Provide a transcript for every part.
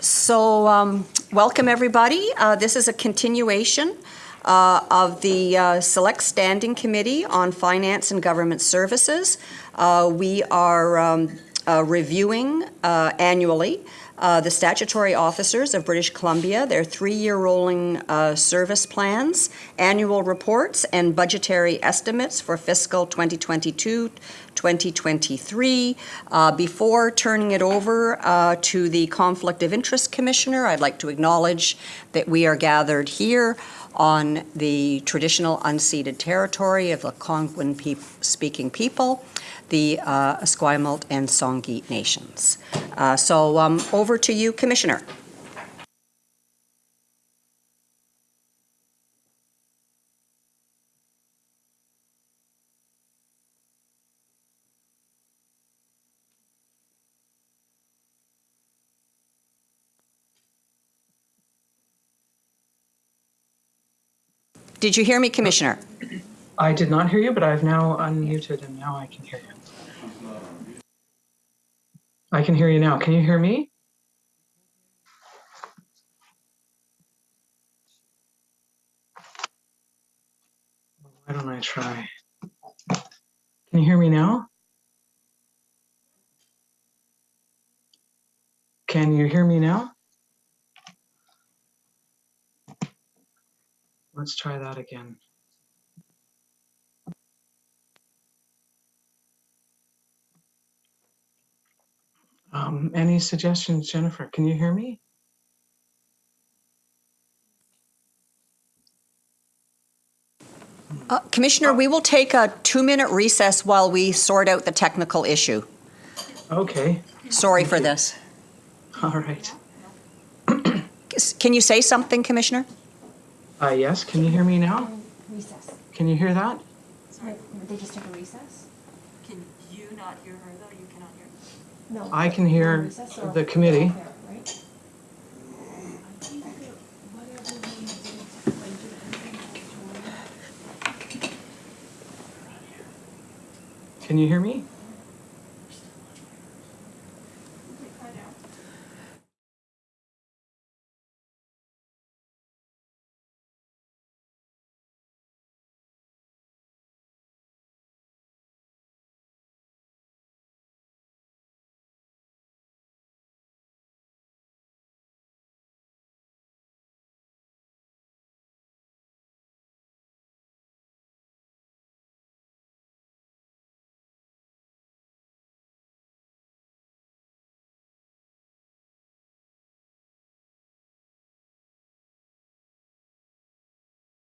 So welcome everybody. This is a continuation of the Select Standing Committee on Finance and Government Services. We are reviewing annually the statutory officers of British Columbia, their 3-year rolling service plans, annual reports, and budgetary estimates for fiscal 2022-2023. Before turning it over to the Conflict of Interest Commissioner, I'd like to acknowledge that we are gathered here on the traditional unceded territory of the Algonquin-speaking people, the Esquimalt and Songhees nations. So over to you, Commissioner. Did you hear me, Commissioner? I did not hear you, but I've now unmuted and now I can hear you. I can hear you now. Can you hear me? Why don't I try? Can you hear me now? Can you hear me now? Let's try that again. Any suggestions, Jennifer? Can you hear me? Commissioner, we will take a 2-minute recess while we sort out the technical issue. Okay. Sorry for this. All right. Can you say something, Commissioner? Yes. Can you hear me now? Recess. Can you hear that? Sorry, they just took a recess? Can you not hear her though? You cannot hear her? No. I can hear the committee. Right? Can you hear me?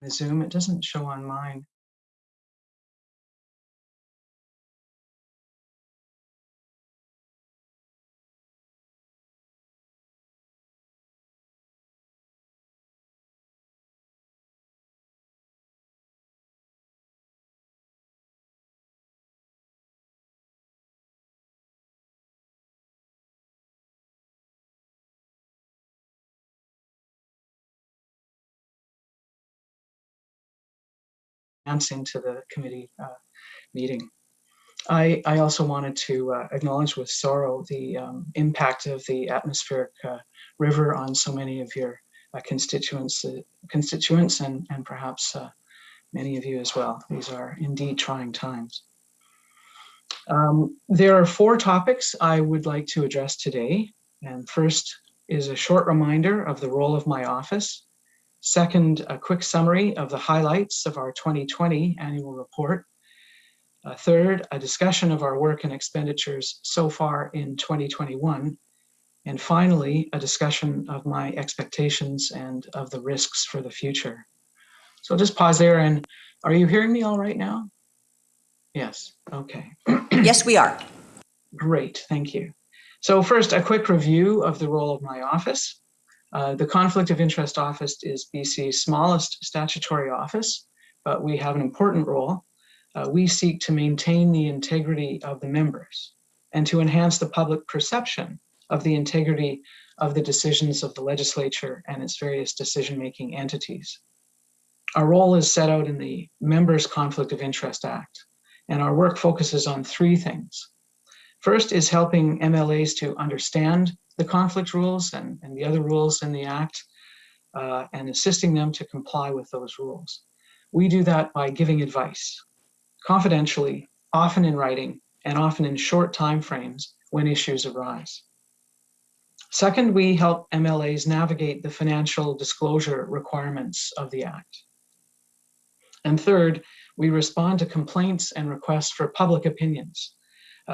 The Zoom, it doesn't show on mine. Announcing to the committee meeting. I also wanted to acknowledge with sorrow the impact of the atmospheric river on so many of your constituents and perhaps many of you as well. These are indeed trying times. There are 4 topics I would like to address today. And first is a short reminder of the role of my office. Second, a quick summary of the highlights of our 2020 annual report. Third, a discussion of our work and expenditures so far in 2021. And finally, a discussion of my expectations and of the risks for the future. So I'll just pause there. And are you hearing me all right now? Yes, okay. Yes, we are. Great, thank you. So first, a quick review of the role of my office. The Conflict of Interest Office is BC's smallest statutory office, but we have an important role. We seek to maintain the integrity of the members and to enhance the public perception of the integrity of the decisions of the legislature and its various decision-making entities. Our role is set out in the Members' Conflict of Interest Act, and our work focuses on 3 things. First is helping MLAs to understand the conflict rules and the other rules in the Act, and assisting them to comply with those rules. We do that by giving advice, confidentially, often in writing, and often in short time frames when issues arise. Second, we help MLAs navigate the financial disclosure requirements of the Act. And third, we respond to complaints and requests for public opinions,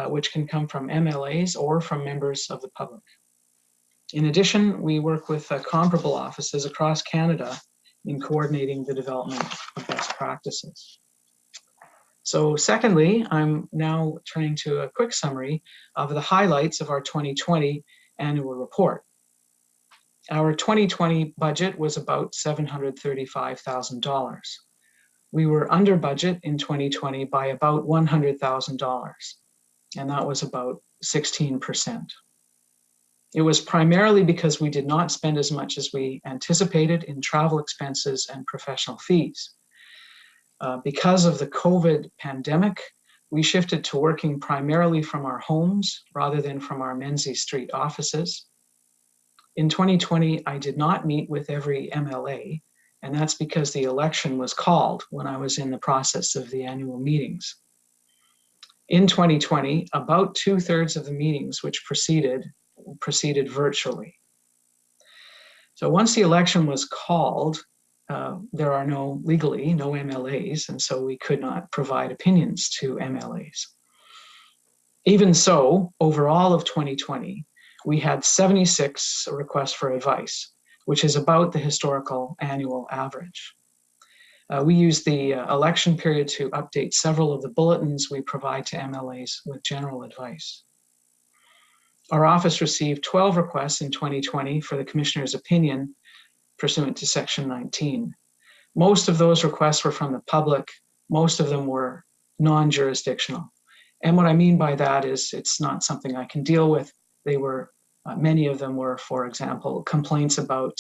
which can come from MLAs or from members of the public. In addition, we work with comparable offices across Canada in coordinating the development of best practices. So secondly, I'm now turning to a quick summary of the highlights of our 2020 annual report. Our 2020 budget was about $735,000. We were under budget in 2020 by about $100,000, and that was about 16%. It was primarily because we did not spend as much as we anticipated in travel expenses and professional fees. Because of the COVID pandemic, we shifted to working primarily from our homes rather than from our Menzies Street offices. In 2020, I did not meet with every MLA, and that's because the election was called when I was in the process of the annual meetings. In 2020, about 2/3 of the meetings which proceeded virtually. So once the election was called, there are legally no MLAs, and so we could not provide opinions to MLAs. Even so, overall of 2020, we had 76 requests for advice, which is about the historical annual average. We use the election period to update several of the bulletins we provide to MLAs with general advice. Our office received 12 requests in 2020 for the Commissioner's opinion pursuant to Section 19. Most of those requests were from the public. Most of them were non-jurisdictional. And what I mean by that is it's not something I can deal with. Many of them were, for example, complaints about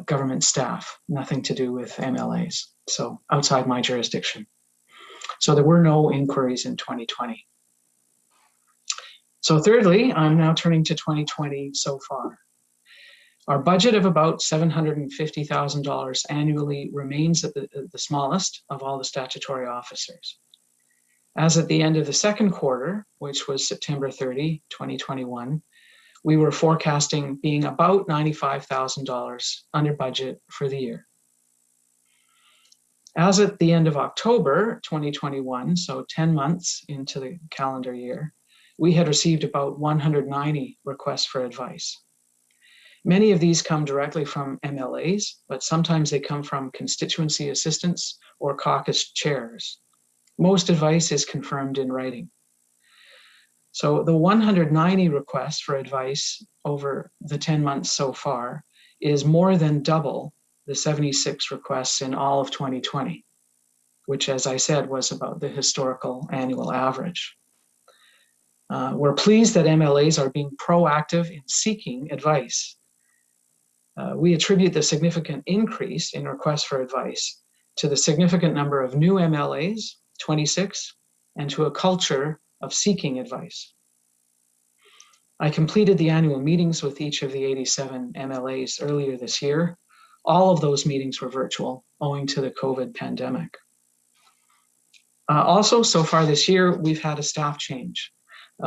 government staff, nothing to do with MLAs, so outside my jurisdiction. So there were no inquiries in 2020. So thirdly, I'm now turning to 2020 so far. Our budget of about $750,000 annually remains at the smallest of all the statutory officers. As at the end of the second quarter, which was September 30, 2021, we were forecasting being about $95,000 under budget for the year. As at the end of October 2021, so 10 months into the calendar year, we had received about 190 requests for advice. Many of these come directly from MLAs, but sometimes they come from constituency assistants or caucus chairs. Most advice is confirmed in writing. So the 190 requests for advice over the 10 months so far is more than double the 76 requests in all of 2020, which, as I said, was about the historical annual average. We're pleased that MLAs are being proactive in seeking advice. We attribute the significant increase in requests for advice to the significant number of new MLAs, 26, and to a culture of seeking advice. I completed the annual meetings with each of the 87 MLAs earlier this year. All of those meetings were virtual, owing to the COVID pandemic. Also, so far this year, we've had a staff change.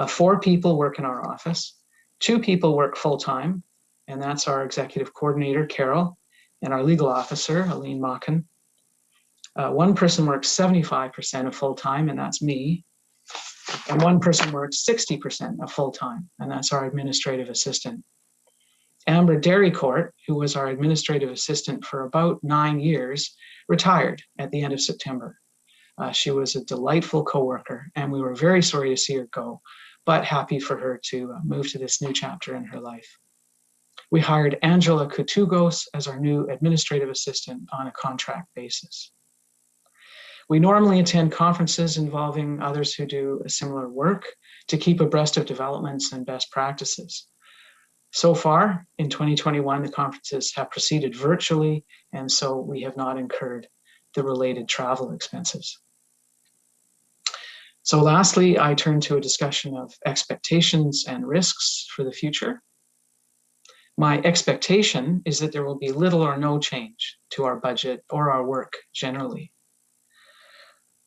4 people work in our office. 2 people work full-time, and that's our executive coordinator, Carol, and our legal officer, Aline Machen. 1 person works 75% of full-time, and that's me. And 1 person works 60% of full-time, and that's our administrative assistant. Amber Derrycourt, who was our administrative assistant for about 9 years, retired at the end of September. She was a delightful coworker, and we were very sorry to see her go, but happy for her to move to this new chapter in her life. We hired Angela Kutugos as our new administrative assistant on a contract basis. We normally attend conferences involving others who do a similar work to keep abreast of developments and best practices. So far, in 2021, the conferences have proceeded virtually, and so we have not incurred the related travel expenses. So lastly, I turn to a discussion of expectations and risks for the future. My expectation is that there will be little or no change to our budget or our work generally.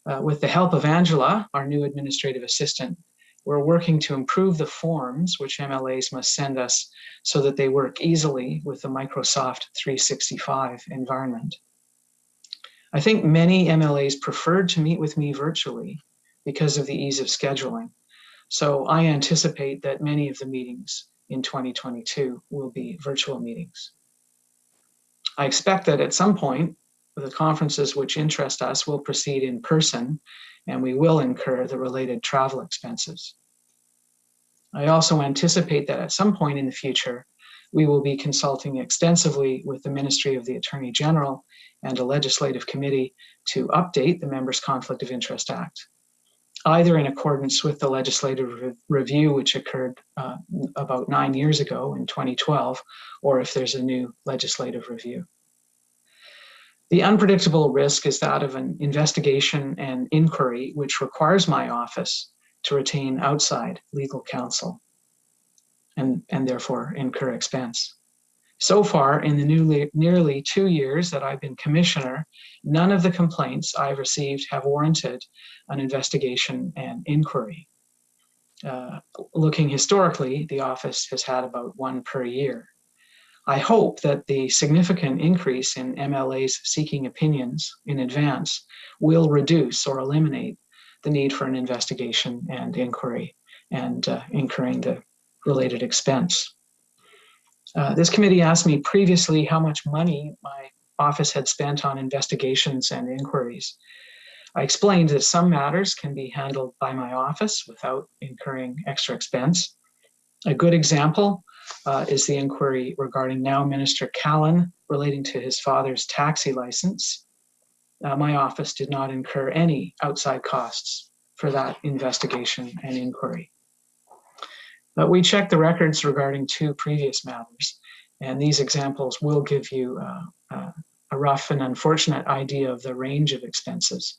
With the help of Angela, our new administrative assistant, we're working to improve the forms which MLAs must send us so that they work easily with the Microsoft 365 environment. I think many MLAs preferred to meet with me virtually because of the ease of scheduling. So I anticipate that many of the meetings in 2022 will be virtual meetings. I expect that at some point, the conferences which interest us will proceed in person, and we will incur the related travel expenses. I also anticipate that at some point in the future, we will be consulting extensively with the Ministry of the Attorney General and a legislative committee to update the Members' Conflict of Interest Act, either in accordance with the legislative review which occurred about 9 years ago in 2012, or if there's a new legislative review. The unpredictable risk is that of an investigation and inquiry which requires my office to retain outside legal counsel and therefore incur expense. So far, in the nearly 2 years that I've been commissioner, none of the complaints I've received have warranted an investigation and inquiry. Looking historically, the office has had about one per year. I hope that the significant increase in MLAs seeking opinions in advance will reduce or eliminate the need for an investigation and inquiry and incurring the related expense. This committee asked me previously how much money my office had spent on investigations and inquiries. I explained that some matters can be handled by my office without incurring extra expense. A good example is the inquiry regarding now Minister Callan relating to his father's taxi license. My office did not incur any outside costs for that investigation and inquiry. But we checked the records regarding 2 previous matters, and these examples will give you a rough and unfortunate idea of the range of expenses.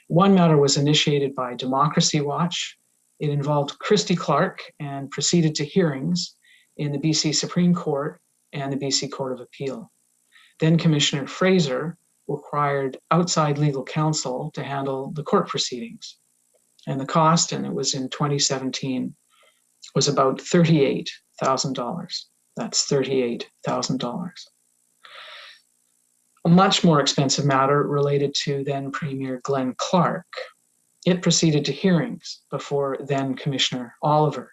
One matter was initiated by Democracy Watch. It involved Christy Clark and proceeded to hearings in the BC Supreme Court and the BC Court of Appeal. Then Commissioner Fraser required outside legal counsel to handle the court proceedings. And the cost, and it was in 2017, was about $38,000. That's $38,000. A much more expensive matter related to then Premier Glenn Clark. It proceeded to hearings before then Commissioner Oliver,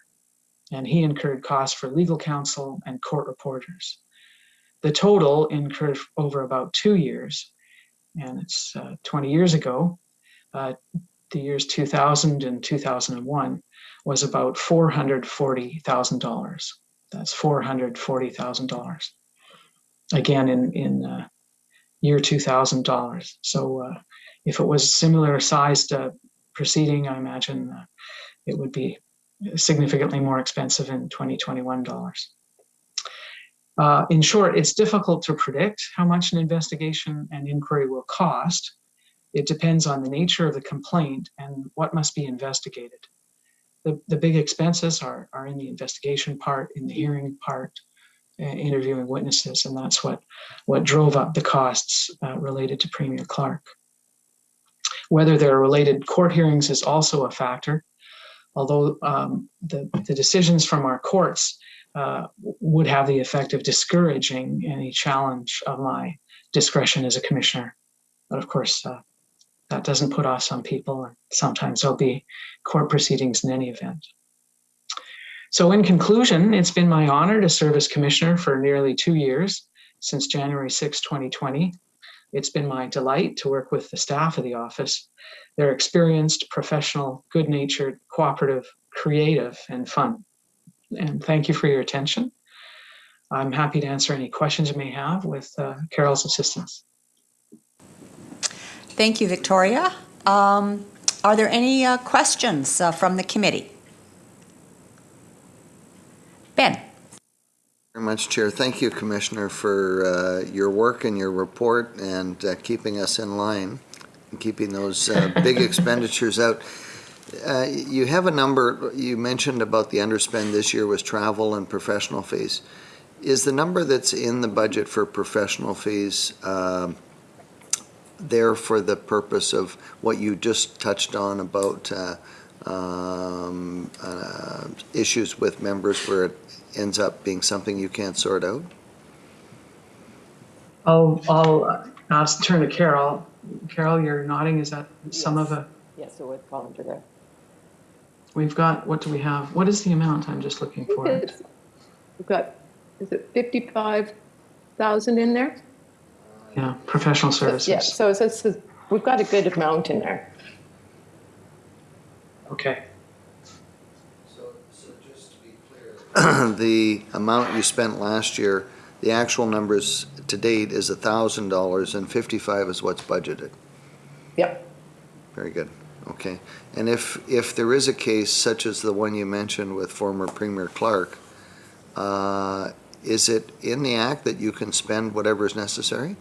and he incurred costs for legal counsel and court reporters. The total incurred over about 2 years, and it's 20 years ago, the years 2000 and 2001, was about $440,000. That's $440,000. Again, in year $2,000. So if it was similar sized proceeding, I imagine it would be significantly more expensive in 2021 dollars. In short, it's difficult to predict how much an investigation and inquiry will cost. It depends on the nature of the complaint and what must be investigated. The big expenses are in the investigation part, in the hearing part, interviewing witnesses, and that's what drove up the costs related to Premier Clark. Whether there are related court hearings is also a factor, although the decisions from our courts would have the effect of discouraging any challenge of my discretion as a commissioner. But of course, that doesn't put off some people, and sometimes there'll be court proceedings in any event. So in conclusion, it's been my honor to serve as commissioner for nearly 2 years, since January 6, 2020. It's been my delight to work with the staff of the office. They're experienced, professional, good-natured, cooperative, creative, and fun. And thank you for your attention. I'm happy to answer any questions you may have with Carol's assistance. Thank you, Victoria. Are there any questions from the committee? Ben. Very much, Chair. Thank you, Commissioner, for your work and your report and keeping us in line and keeping those big expenditures out. You have a number, you mentioned about the underspend this year was travel and professional fees. Is the number that's in the budget for professional fees there for the purpose of what you just touched on about issues with members where it ends up being something you can't sort out? I'll turn to Carol. Carol, you're nodding. Is that some of a? Yes, it would fall under there. We've got, what do we have? What is the amount? I'm just looking for it. We've got, is it 55,000 in there? Yeah, professional services. Yeah, so we've got a good amount in there. Okay. So just to be clear, the amount you spent last year, the actual numbers to date is $1,000 and 55 is what's budgeted. Yep. Very good. Okay. And if there is a case such as the one you mentioned with former Premier Clark, is it in the act that you can spend whatever is necessary?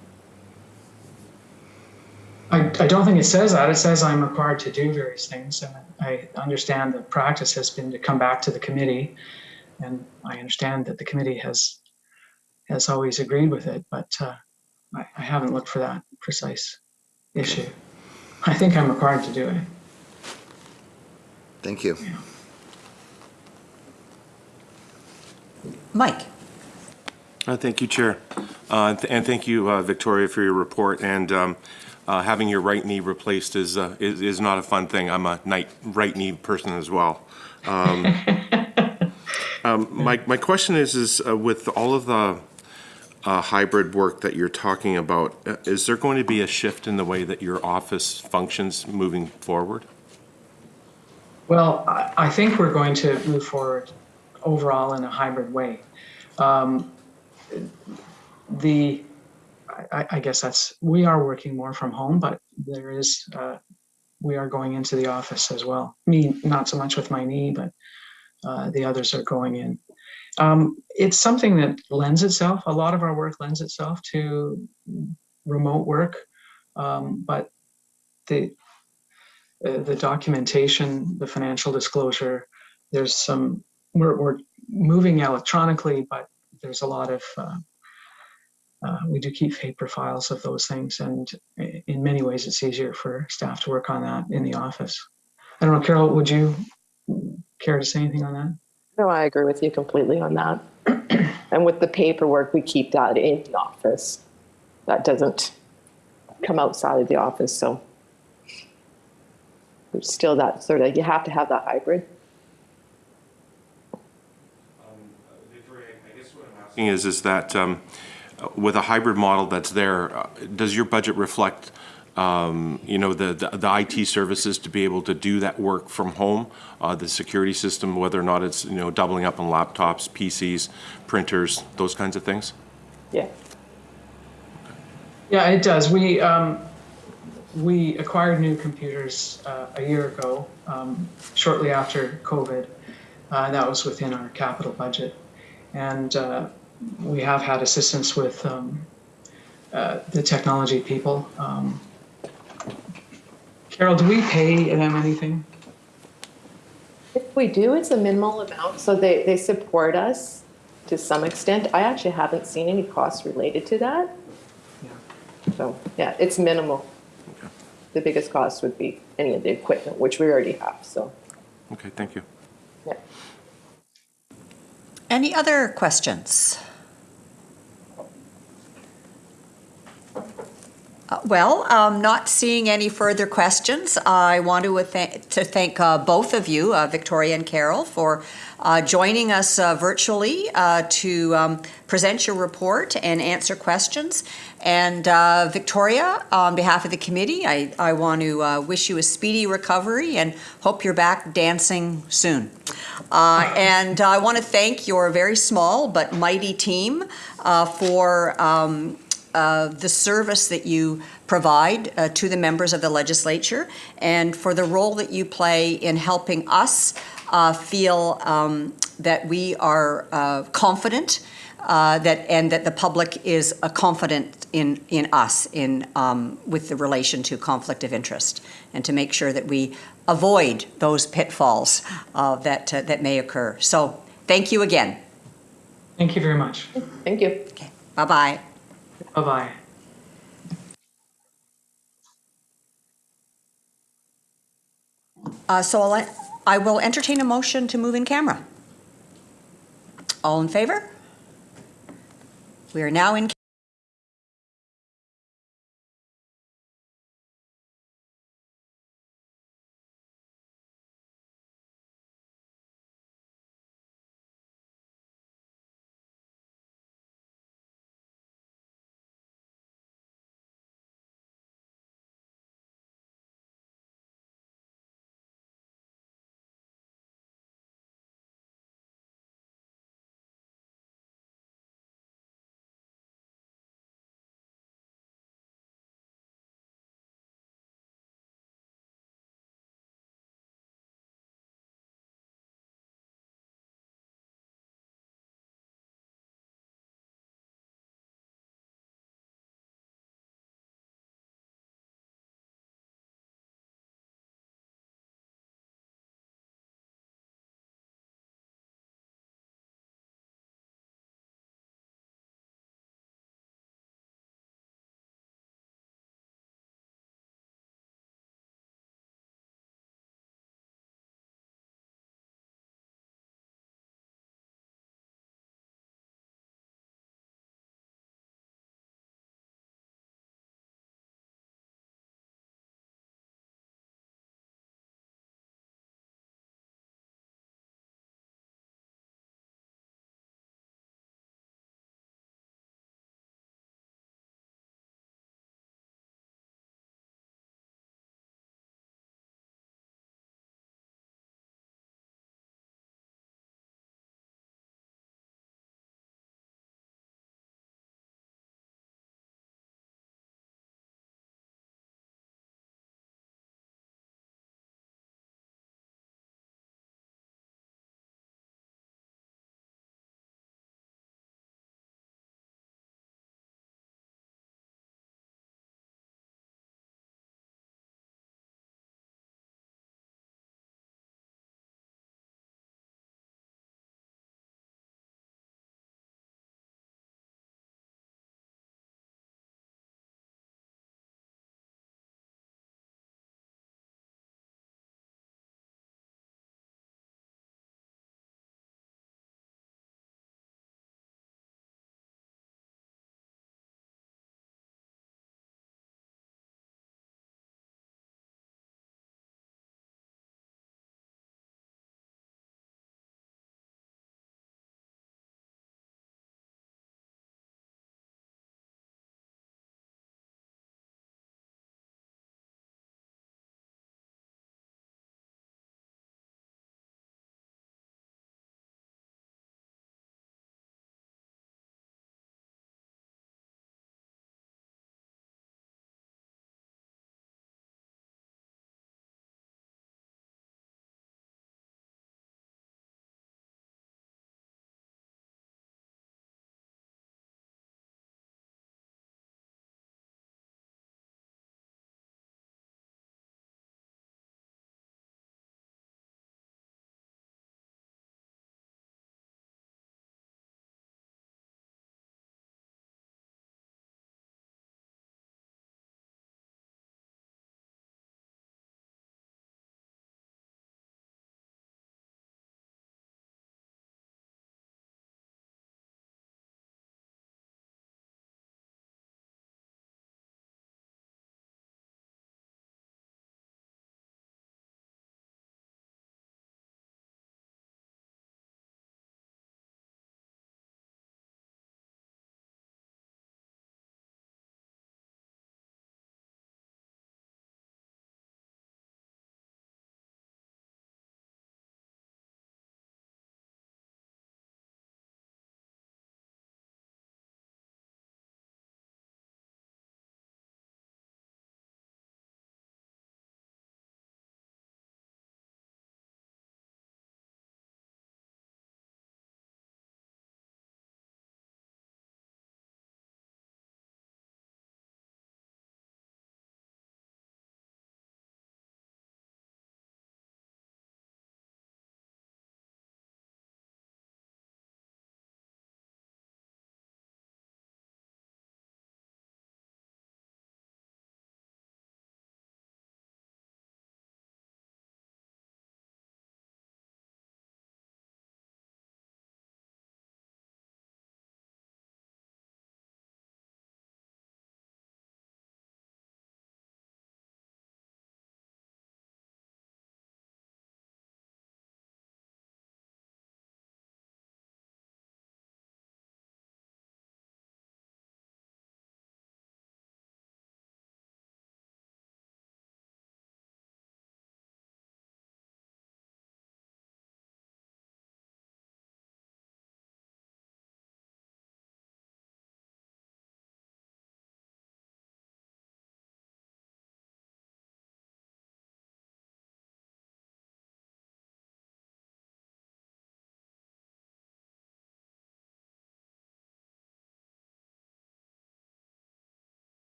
I don't think it says that. It says I'm required to do various things, and I understand the practice has been to come back to the committee, and I understand that the committee has always agreed with it, but I haven't looked for that precise issue. I think I'm required to do it. Thank you. Yeah. Mike? Thank you, Chair. And thank you, Victoria, for your report. And having your right knee replaced is not a fun thing. I'm a right knee person as well. My question is with all of the hybrid work that you're talking about, is there going to be a shift in the way that your office functions moving forward? Well, I think we're going to move forward overall in a hybrid way. I guess we are working more from home, but we are going into the office as well. Me, not so much with my knee, but the others are going in. It's something that lends itself, a lot of our work lends itself to remote work, but the documentation, the financial disclosure, we're moving electronically, but there's a lot of, we do keep paper files of those things, and in many ways it's easier for staff to work on that in the office. I don't know, Carol, would you care to say anything on that? No, I agree with you completely on that. And with the paperwork, we keep that in the office. That doesn't come outside of the office, so there's still that sort of, you have to have that hybrid. Victoria, I guess what I'm asking is that with a hybrid model that's there, does your budget reflect the IT services to be able to do that work from home, the security system, whether or not it's, doubling up on laptops, PCs, printers, those kinds of things? Yeah. Yeah, it does. We acquired new computers a year ago, shortly after COVID. That was within our capital budget. And we have had assistance with the technology people. Carol, do we pay them anything? If we do, it's a minimal amount. So they support us to some extent. I actually haven't seen any costs related to that. Yeah. So, yeah, it's minimal. Okay. The biggest cost would be any of the equipment, which we already have. So, Okay, thank you. yeah. Any other questions? Not seeing any further questions, I want to thank both of you, Victoria and Carol, for joining us virtually to present your report and answer questions. And Victoria, on behalf of the committee, I want to wish you a speedy recovery and hope you're back dancing soon. And I want to thank your very small but mighty team for the service that you provide to the members of the legislature and for the role that you play in helping us feel that we are confident that the public is confident in us with the relation to conflict of interest, and to make sure that we avoid those pitfalls that may occur. So thank you again. Thank you very much. Thank you. Okay, bye-bye. Bye-bye. So I will entertain a motion to move in camera. All in favor? We are now in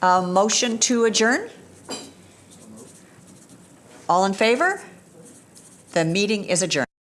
Motion to adjourn? All in favor? The meeting is adjourned.